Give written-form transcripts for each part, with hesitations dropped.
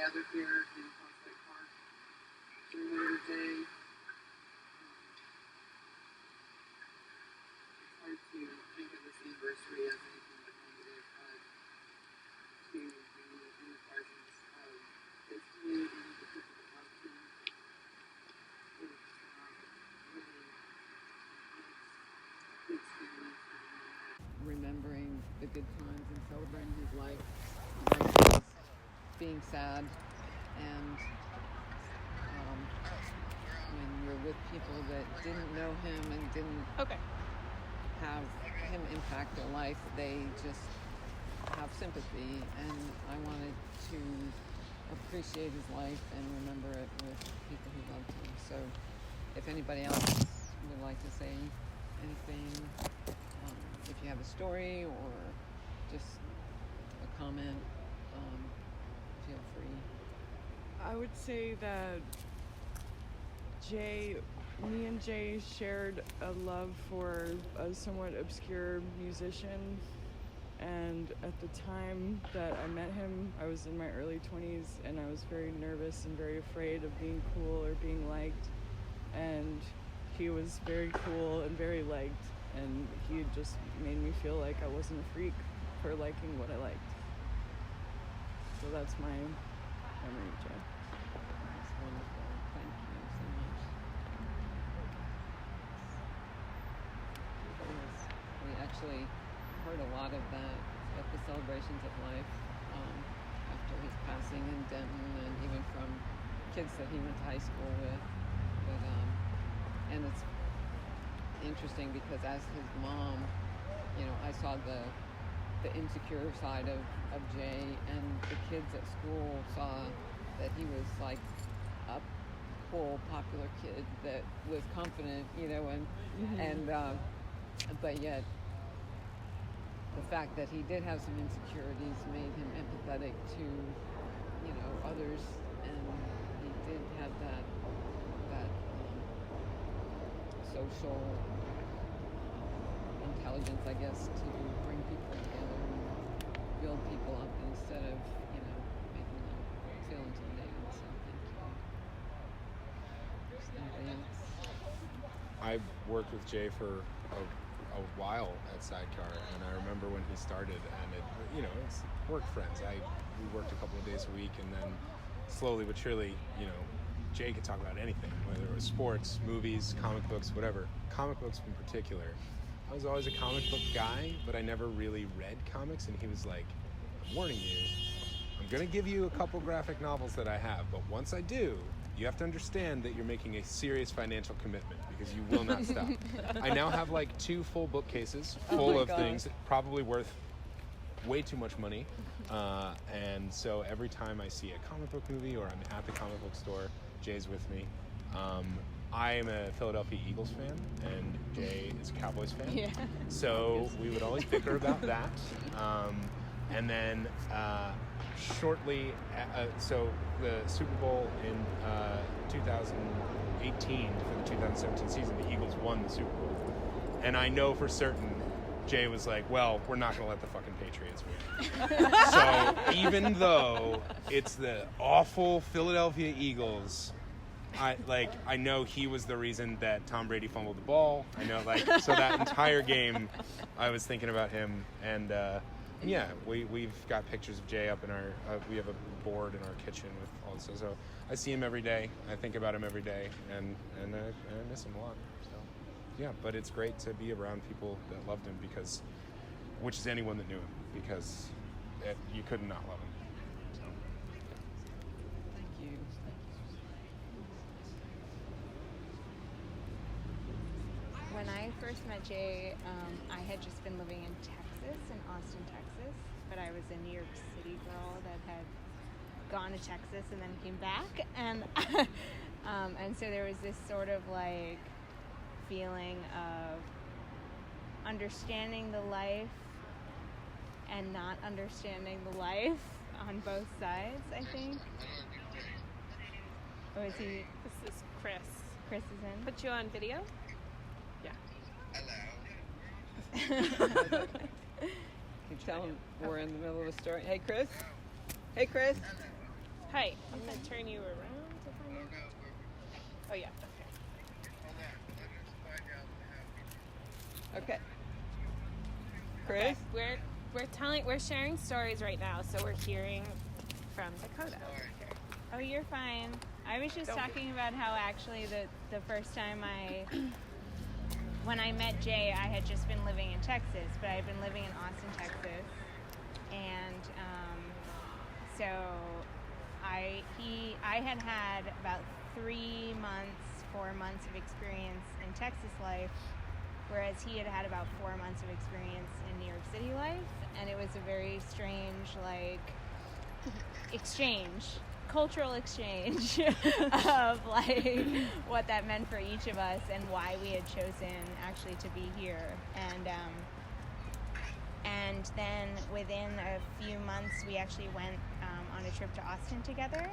gathered here in Prospect Park to remember Jay. It's hard to think of this anniversary as anything but negative, but to be in the presence of his community, the people that loved him, it really makes the experience remembering the good times and celebrating his life versus being sad. And when you're with people that didn't know him and didn't have him impact their life, they just have sympathy, and I wanted to appreciate his life and remember it with people who loved him. So if anybody else would like to say anything, if you have a story or just a comment, feel free. I would say that me and Jay shared a love for a somewhat obscure musician, and at the time that I met him, I was in my early 20s, and I was very nervous and very afraid of being cool or being liked, and he was very cool and very liked, and he just made me feel like I wasn't a freak for liking what I liked. So that's my memory of Jay. That's wonderful. Thank you so much. We actually heard a lot of that at the celebrations of life after his passing in Denton, and even from kids that he went to high school with. But and it's interesting because as his mom, I saw the insecure side of Jay, and the kids at school saw that he was like a cool, popular kid that was confident, but yet the fact that he did have some insecurities made him empathetic to, others, and he did have that social intelligence, I guess, to bring people together and build people up instead of, making them feel intimidated. So thank you. Anybody else? I worked with Jay for a while at Sidecar, and I remember when he started, and it's work friends. We worked a couple of days a week, and then slowly but surely, Jay could talk about anything, whether it was sports, movies, comic books, whatever. Comic books in particular. I was always a comic book guy, but I never really read comics, and he was like, I'm warning you, I'm going to give you a couple graphic novels that I have, but once I do, you have to understand that you're making a serious financial commitment because you will not stop. I now have like 2 full bookcases full of things, probably worth way too much money. And so every time I see a comic book movie or I'm at the comic book store, Jay's with me. I am a Philadelphia Eagles fan, and Jay is a Cowboys fan. Yeah. So we would always bicker about that. And then shortly, so the Super Bowl in 2018 for the 2017 season, the Eagles won the Super Bowl. And I know for certain Jay was like, well, we're not going to let the fucking Patriots win. So even though it's the awful Philadelphia Eagles, I know he was the reason that Tom Brady fumbled the ball. I know, so that entire game, I was thinking about him. And yeah, we've got pictures of Jay up in our, we have a board in our kitchen with all this. So I see him every day. I think about him every day, and I miss him a lot. So yeah, but it's great to be around people that loved him, which is anyone that knew him, because you could not love him. So. Thank you. When I first met Jay, I had just been living in Texas, in Austin, Texas, but I was a New York City girl that had gone to Texas and then came back, and so there was this sort of like feeling of understanding the life and not understanding the life on both sides, I think. Oh, is he? This is Chris. Chris is in. Put you on video? Yeah. Hello. You tell him we're in the middle of a story. Hey, Chris. Hey, Chris. Hi. I'm gonna turn you around to find it. Oh yeah. Okay. Okay. Chris? Okay. We're sharing stories right now, so we're hearing from Dakota. Oh, you're fine. I was just talking about how actually the first time when I met Jay, I had just been living in Texas, but I had been living in Austin, Texas, and so I had about 3 months, 4 months of experience in Texas life, whereas he had about 4 months of experience in New York City life, and it was a very strange, like, cultural exchange of, like, what that meant for each of us and why we had chosen actually to be here. And then within a few months, we actually went on a trip to Austin together,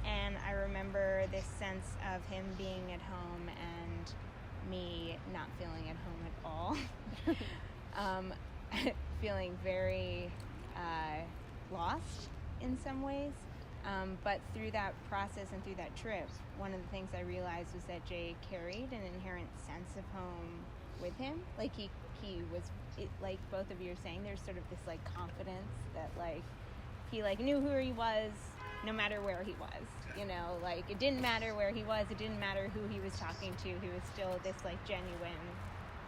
and I remember this sense of him being at home and me not feeling at home at all. Feeling very lost in some ways. But through that process and through that trip, one of the things I realized was that Jay carried an inherent sense of home with him. Like he was, like both of you are saying, there's sort of this like confidence that like he like knew who he was no matter where he was. You know, like it didn't matter where he was, it didn't matter who he was talking to. He was still this like genuine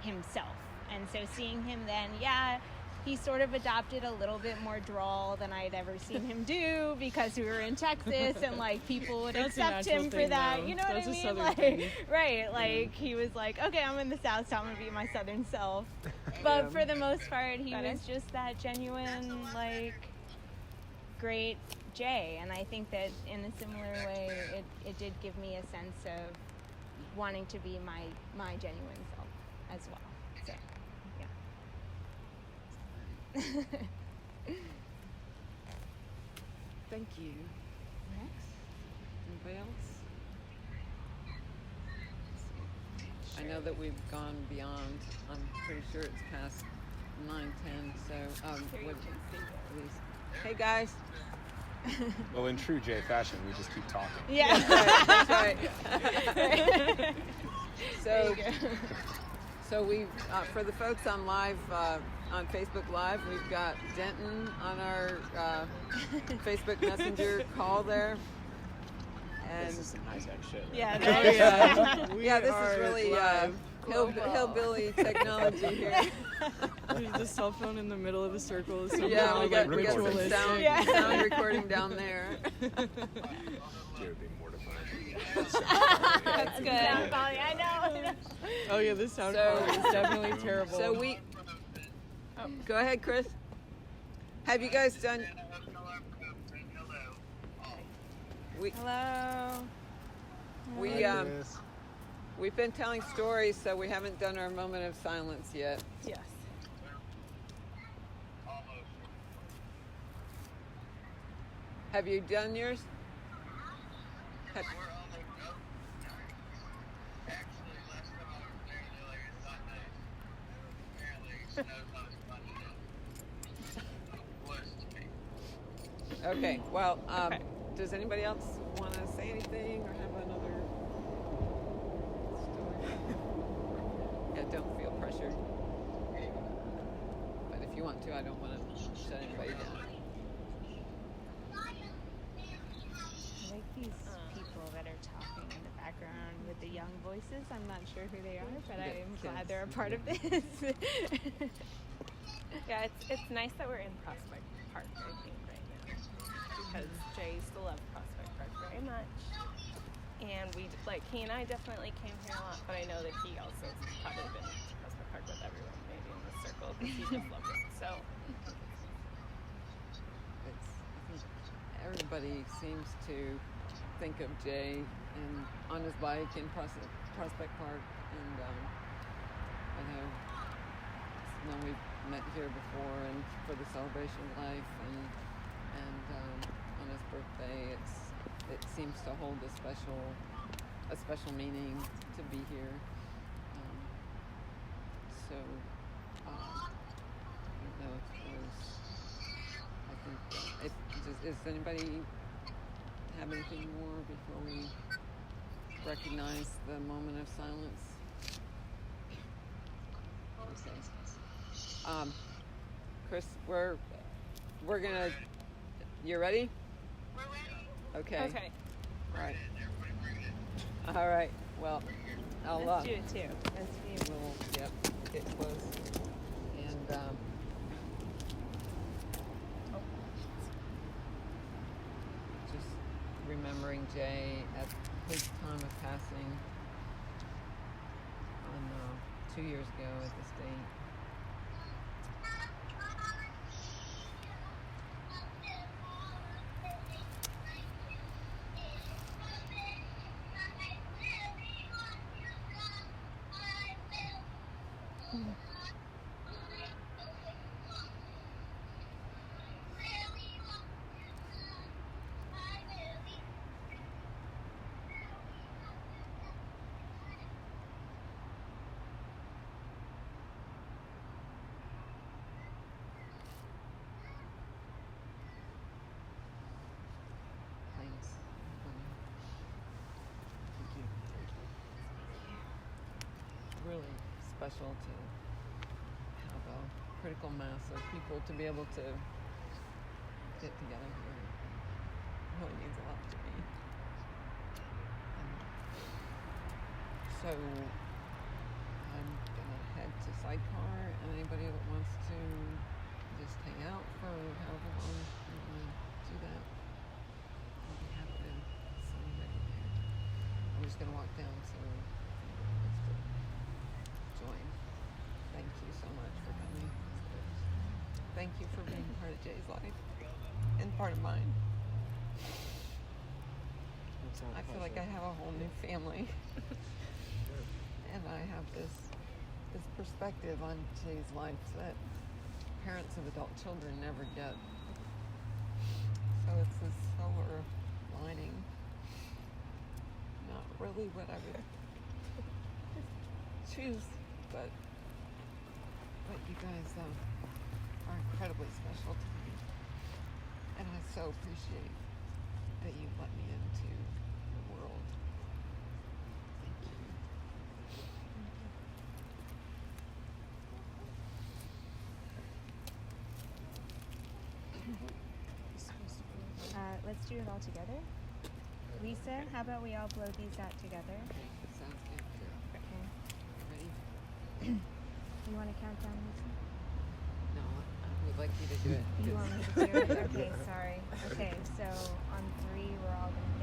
himself. And so seeing him then, he sort of adopted a little bit more drawl than I'd ever seen him do because we were in Texas and like people would accept him for that. You know what I mean? Like, right. Like he was like, okay, I'm in the South, so I'm gonna be my Southern self. But for the most part, he was just that genuine, like, great Jay. And I think that in a similar way, it did give me a sense of wanting to be my genuine self as well. So, Thank you. Next. Anybody else? I know that we've gone beyond. I'm pretty sure it's past 9:10. So, please. Hey guys. Well, in true Jay fashion, we just keep talking. Yeah. That's right. So we, for the folks on live, on Facebook Live, we've got Denton on our Facebook Messenger call there. And This is some high-tech shit. Right? Yeah. This is really hillbilly technology here. There's the cell phone in the middle of the circle. We Somehow, got some ritualistic. sound recording down there. Dude, it'd be mortifying. That's good. I know. Oh yeah, this sound quality is definitely terrible. So go ahead, Chris. Have you guys done? Hello. We've been telling stories, so we haven't done our moment of silence yet. Yes. Have you done yours? Okay, well, does anybody else want to say anything or have another story? Yeah, don't feel pressured. But if you want to, I don't want to shut anybody down. I like these people that are talking in the background with the young voices. I'm not sure who they are, but I'm glad they're a part of this. Yeah, it's nice that we're in Prospect Park, I think, right now, because Jay used to love Prospect Park very much, and he and I definitely came here a lot, but I know that he also has probably been to Prospect Park with everyone, maybe in the circle, because he just loves it. So I think everybody seems to think of Jay and on his bike in Prospect Park, and I know we've met here before, and for the celebration of life, and on his birthday, it seems to hold a special meaning to be here. So I don't know if there's, I think, is anybody have anything more before we recognize the moment of silence? Okay. Chris, we're gonna. You ready? We're ready. Okay. Okay. All right. All right. Well, I'll Let's do it too. Let's do we'll get close and. Just remembering Jay at his time of passing on 2 years ago at this date. Thanks. Thank you. Really special to have a critical mass of people to be able to get together here. It really means a lot to me. And so I'm gonna head to Sidecar, and anybody that wants to just hang out for however long you want to do that, I'll be happy to see anybody there. I'm just gonna walk down, so let's join. Thank you so much for coming. Thank you for being part of Jay's life and part of mine. I feel like I have a whole new family. And I have this perspective on Jay's life that parents of adult children never get. So it's this silver lining. Not really what I would choose, but you guys are incredibly special to me. And I so appreciate that you let me into your world. Thank you. Let's do it all together. Lisa, how about we all blow these out together? Okay, that sounds good. Okay. Ready? You want to count down, Lisa? No, I would like you to do it. You want me to do it? Okay, sorry. Okay, so on 3, we're all going to